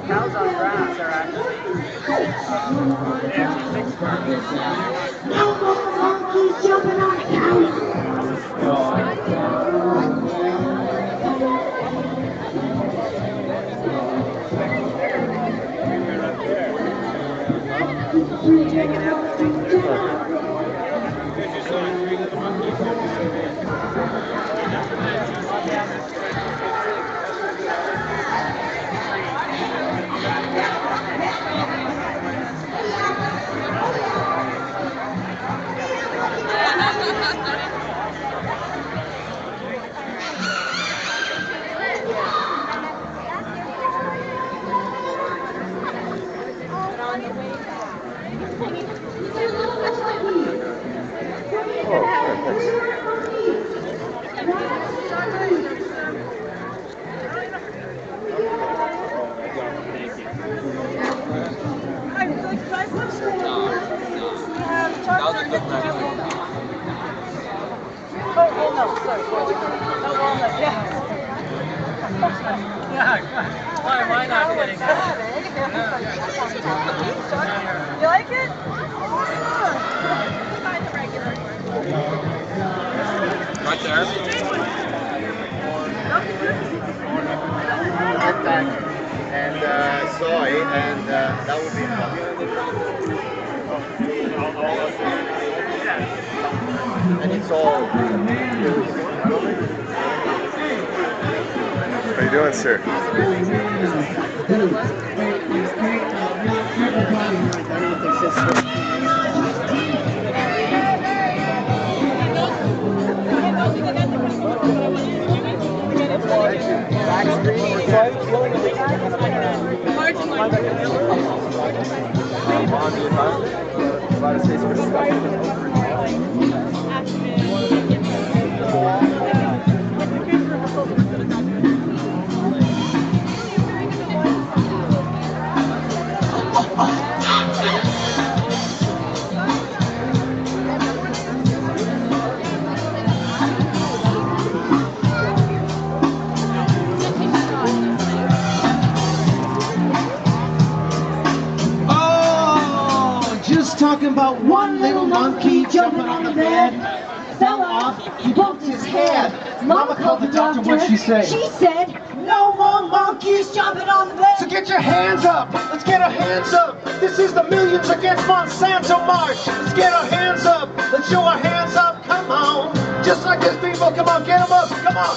Cows on grass are actually, they actually fix garbage. No more monkeys jumping on a couch. Why am I not getting that? You like it? Right there. And soy, and that would be fun. And it's all. How you doing, sir? Talking about one little monkey jumping on the bed, fell off, he bumped his head. Mama called the doctor, what'd she say? She said, no more monkeys jumping on the bed. So get your hands up, let's get our hands up. This is the Millions Against Monsanto March. Let's get our hands up, let's show our hands up, come on. Just like this, people, come on, get them up, come on.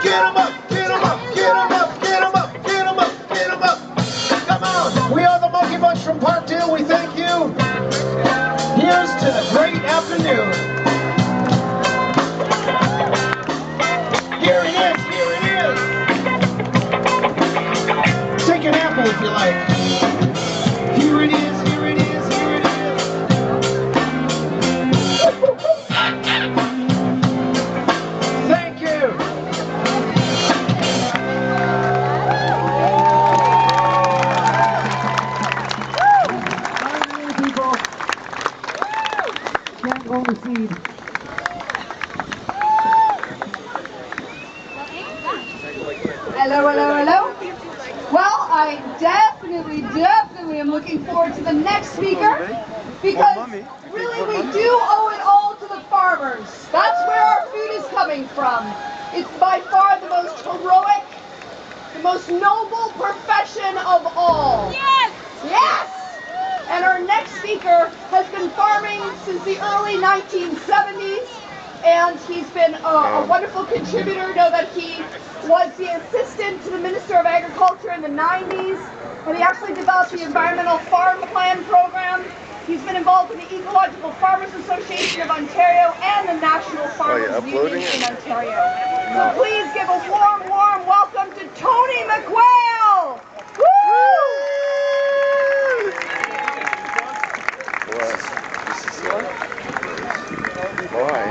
Get them up, get them up, get them up, get them up, get them up, get them up. Come on, we are the Monkey Bunch from Parkdale, we thank you. Here's to the great afternoon. Here it is, here it is. Take an apple if you like. Here it is, here it is, here it is. Thank you. Can't go to seed. Hello, hello, hello. Well, I definitely am looking forward to the next speaker because really we do owe it all to the farmers. That's where our food is coming from. It's by far the most heroic, the most noble profession of all. Yes! Yes! And our next speaker has been farming since the early 1970s, and he's been a wonderful contributor. Know that he was the assistant to the Minister of Agriculture in the 90s, and he actually developed the Environmental Farm Plan program. He's been involved in the Ecological Farmers Association of Ontario and the National Farmers Union in Ontario. So please give a warm, warm welcome to Tony McQuail! Woo! Why?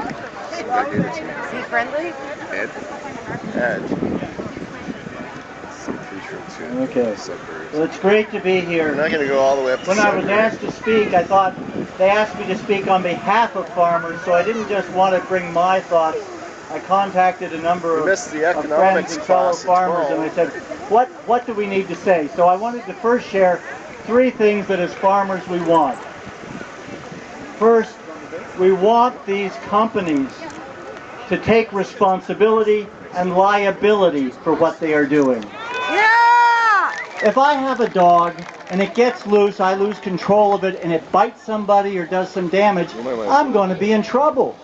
Is he friendly? Ed? Okay. Well, it's great to be here. We're not going to go all the way up to When I was asked to speak, I thought they asked me to speak on behalf of farmers, so I didn't just want to bring my thoughts, I contacted a number You missed the of friends economics and fellow class in farmers, and I 12. said, what do we need to say? So I wanted to first share 3 things that as farmers we want. First, we want these companies to take responsibility and liability for what they are doing. Yeah! If I have a dog and it gets loose, I lose control of it, and it bites somebody or does some damage, I'm going to be in trouble.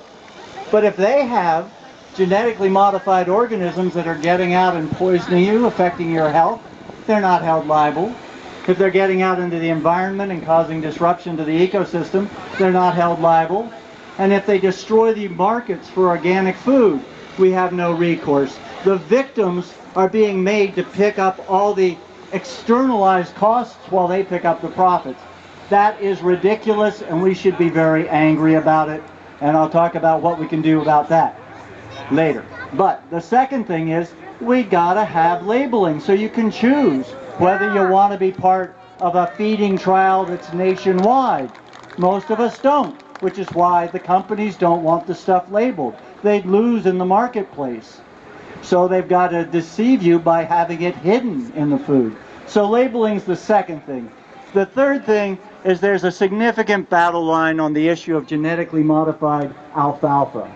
But if they have genetically modified organisms that are getting out and poisoning you, affecting your health, they're not held liable. If they're getting out into the environment and causing disruption to the ecosystem, they're not held liable. And if they destroy the markets for organic food, we have no recourse. The victims are being made to pick up all the externalized costs while they pick up the profits. That is ridiculous, and we should be very angry about it. And I'll talk about what we can do about that later. But the second thing is, we gotta have labeling so you can choose whether you want to be part of a feeding trial that's nationwide. Most of us don't, which is why the companies don't want the stuff labeled. They'd lose in the marketplace. So they've got to deceive you by having it hidden in the food. So labeling's the second thing. The third thing is there's a significant battle line on the issue of genetically modified alfalfa.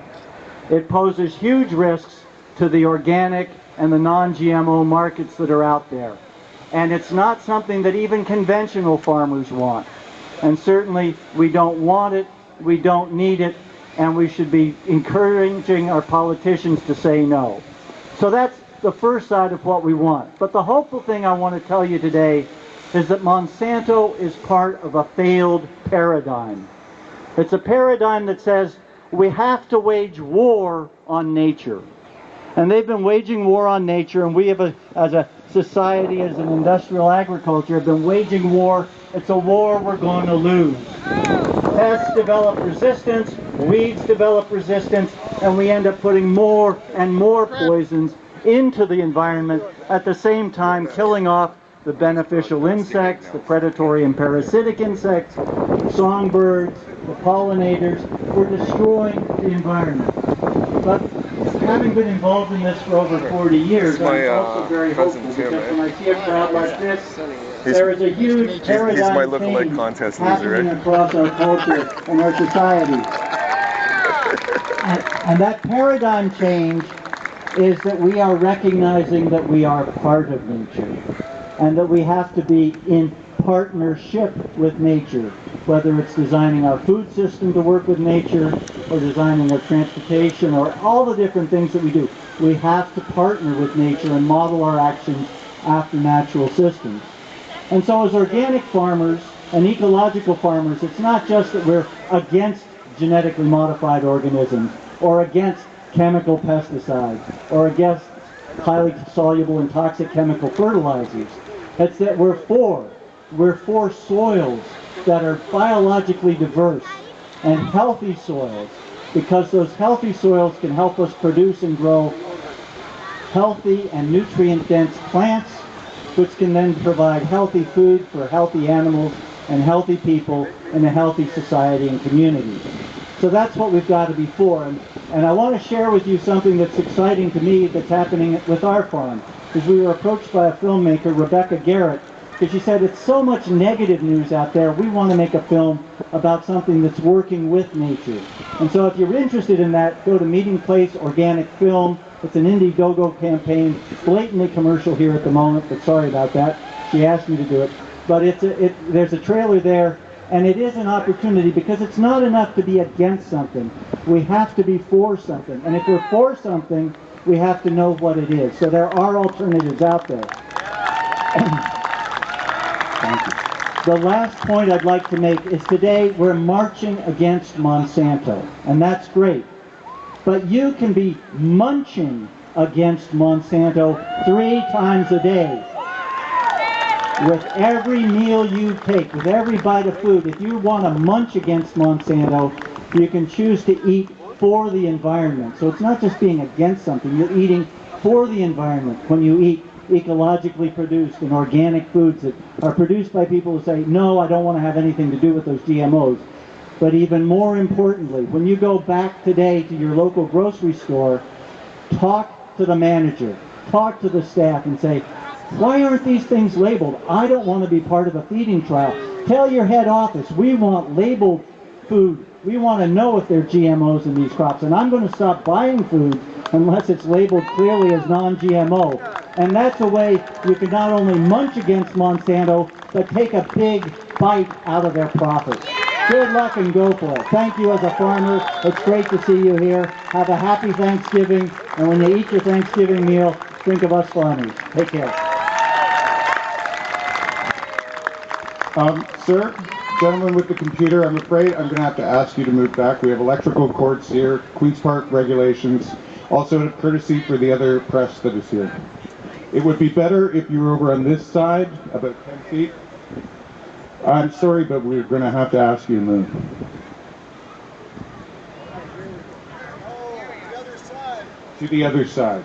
It poses huge risks to the organic and the non-GMO markets that are out there. And it's not something that even conventional farmers want. And certainly we don't want it, we don't need it, and we should be encouraging our politicians to say no. So that's the first side of what we want. But the hopeful thing I want to tell you today is that Monsanto is part of a failed paradigm. It's a paradigm that says we have to wage war on nature. And they've been waging war on nature, and we have, as a society, as an industrial agriculture, have been waging war. It's a war we're going to lose. Pests develop resistance, weeds develop resistance, and we end up putting more and more poisons into the environment, at the same time killing off the beneficial insects, the predatory and parasitic insects, songbirds, the pollinators. We're destroying the environment. But having been involved in this for over 40 years, I'm also very hopeful, because when I see a crowd like this, there is a huge paradigm change happening across our culture and our society. And that paradigm change is that we are recognizing that we are part of nature, and that we have to be in partnership with nature, whether it's designing our food system to work with nature, or designing our transportation, or all the different things that we do. We have to partner with nature and model our actions after natural systems. And so as organic farmers and ecological farmers, it's not just that we're against genetically modified organisms, or against chemical pesticides, or against highly soluble and toxic chemical fertilizers. It's that we're for soils that are biologically diverse and healthy soils, because those healthy soils can help us produce and grow healthy and nutrient-dense plants, which can then provide healthy food for healthy animals and healthy people in a healthy society and community. So that's what we've got to be for. And I want to share with you something that's exciting to me that's happening with our farm. Because we were approached by a filmmaker, Rebecca Garrett, because she said, it's so much negative news out there, we want to make a film about something that's working with nature. And so if you're interested in that, go to Meeting Place Organic Film. It's an Indiegogo campaign, blatantly commercial here at the moment, but sorry about that. She asked me to do it. But there's a trailer there, and it is an opportunity, because it's not enough to be against something. We have to be for something. And if we're for something, we have to know what it is. So there are alternatives out there. Thank you. The last point I'd like to make is today we're marching against Monsanto, and that's great. But you can be munching against Monsanto 3 times a day. With every meal you take, with every bite of food, if you want to munch against Monsanto, you can choose to eat for the environment. So it's not just being against something, you're eating for the environment when you eat ecologically produced and organic foods that are produced by people who say, no, I don't want to have anything to do with those GMOs. But even more importantly, when you go back today to your local grocery store, talk to the manager, talk to the staff and say, why aren't these things labeled? I don't want to be part of a feeding trial. Tell your head office, we want labeled food. We want to know if there are GMOs in these crops. And I'm going to stop buying food unless it's labeled clearly as non-GMO. And that's a way you can not only munch against Monsanto, but take a big bite out of their profits. Good luck and go for it. Thank you as a farmer. It's great to see you here. Have a happy Thanksgiving. And when you eat your Thanksgiving meal, think of us farmers. Take care. Sir, gentleman with the computer, I'm afraid I'm going to have to ask you to move back. We have electrical cords here, Queen's Park regulations, also courtesy for the other press that is here. It would be better if you were over on this side, about 10 feet. I'm sorry, but we're going to have to ask you to move. To the other side.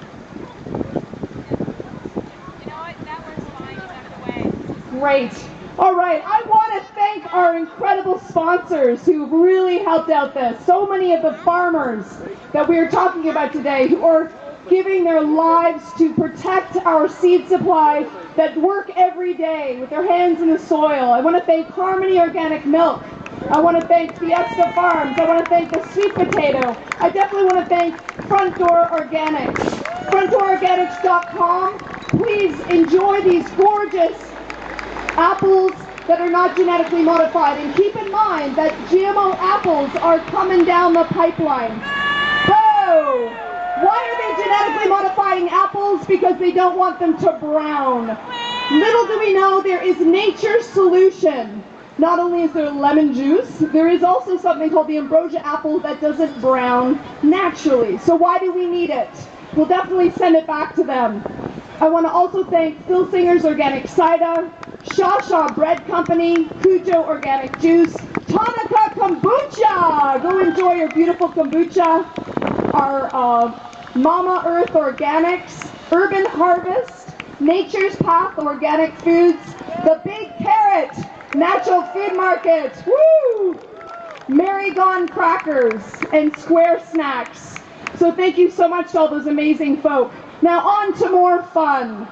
Great. All right, I want to thank our incredible sponsors who've really helped out this. So many of the farmers that we are talking about today who are giving their lives to protect our seed supply, that work every day with their hands in the soil. I want to thank Harmony Organic Milk. I want to thank Fiesta Farms. I want to thank the Sweet Potato. I definitely want to thank Front Door Organics. FrontDoorOrganics.com. Please enjoy these gorgeous apples that are not genetically modified. And keep in mind that GMO apples are coming down the pipeline. Whoa! Why are they genetically modifying apples? Because they don't want them to brown. Little do we know there is nature's solution. Not only is there lemon juice, there is also something called the ambrosia apple that doesn't brown naturally. So why do we need it? We'll definitely send it back to them. I want to also thank Phil Singer's Organic Cider, Shaw Bread Company, Cujo Organic Juice, Tanaka Kombucha. Go enjoy your beautiful kombucha. Our Mama Earth Organics, Urban Harvest, Nature's Path Organic Foods, The Big Carrot, Natural Food Market, woo! Marigon Crackers, and Square Snacks. So thank you so much to all those amazing folk. Now on to more fun.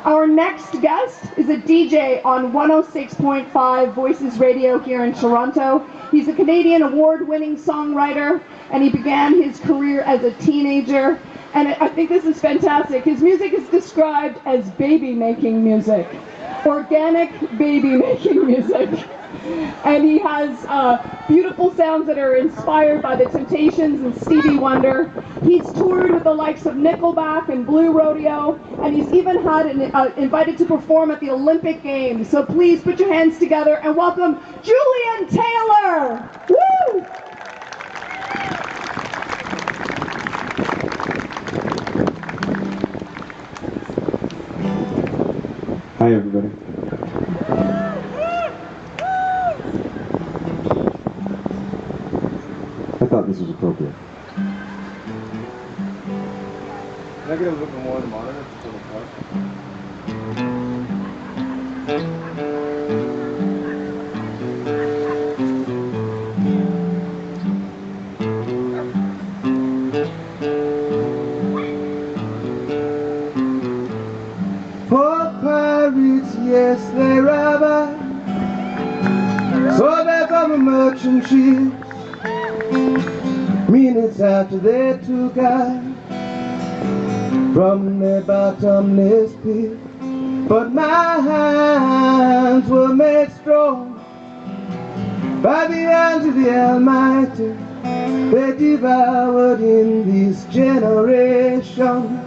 Our next guest is a DJ on 106.5 Voices Radio here in Toronto. He's a Canadian award-winning songwriter, and he began his career as a teenager. And I think this is fantastic. His music is described as baby-making music, organic baby-making music. And he has beautiful sounds that are inspired by the Temptations and Stevie Wonder. He's toured with the likes of Nickelback and Blue Rodeo, and he's even had invited to perform at the Olympic Games. So please put your hands together and welcome Julian Taylor. Woo! Hi everybody. I thought this was appropriate. Can I get a little bit more on the monitor? Just a little more. For pirates, yes, they rob. So they come a merchant ships. Minutes after they took us from their bottomless pit, but my hands were made strong by the hands of the Almighty. They devoured in this generation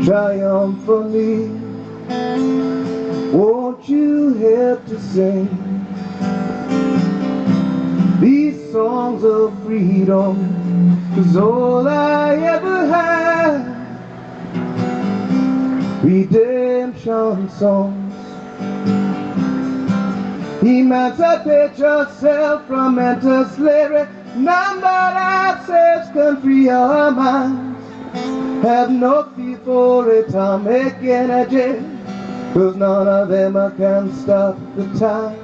triumphantly. Won't you help to sing these songs of freedom? 'Cause all I ever had, redemption songs. Emancipate yourself from mental slavery. None but ourselves can free our minds. Have no fear for atomic energy, 'cause none of them can stop the time.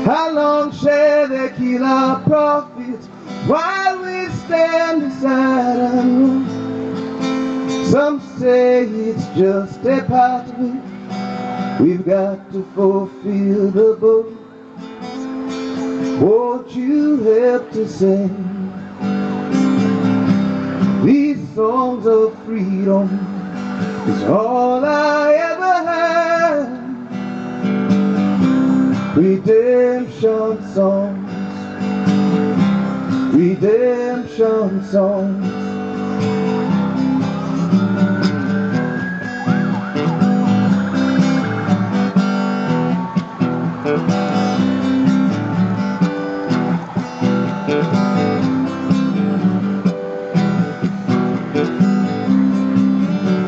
How long shall they kill our prophets while we stand aside and look. Some say it's just a part of it. We've got to fulfill the book. Won't you help to sing these songs of freedom? It's all I ever had. Redemption songs, redemption songs.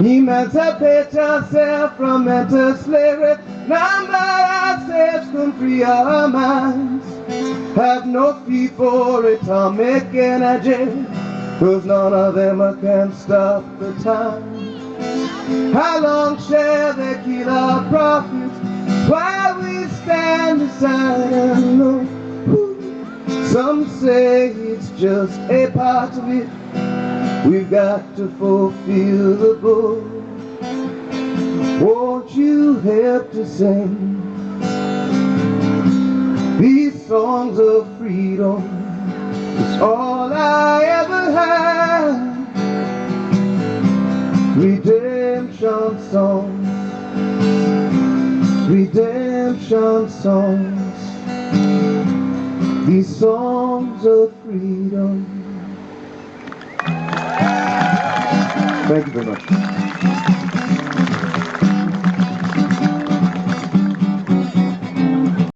Emancipate yourself from mental slavery. Number ourselves, come free our minds. Have no fear for atomic energy, 'cause none of them can stop the time. How long shall they kill our prophets while we stand aside and look? Some say it's just a part of it. We've got to fulfill the book. Won't you help to sing these songs of freedom? It's all I ever had. Redemption songs, redemption songs, these songs of freedom. Thank you very much.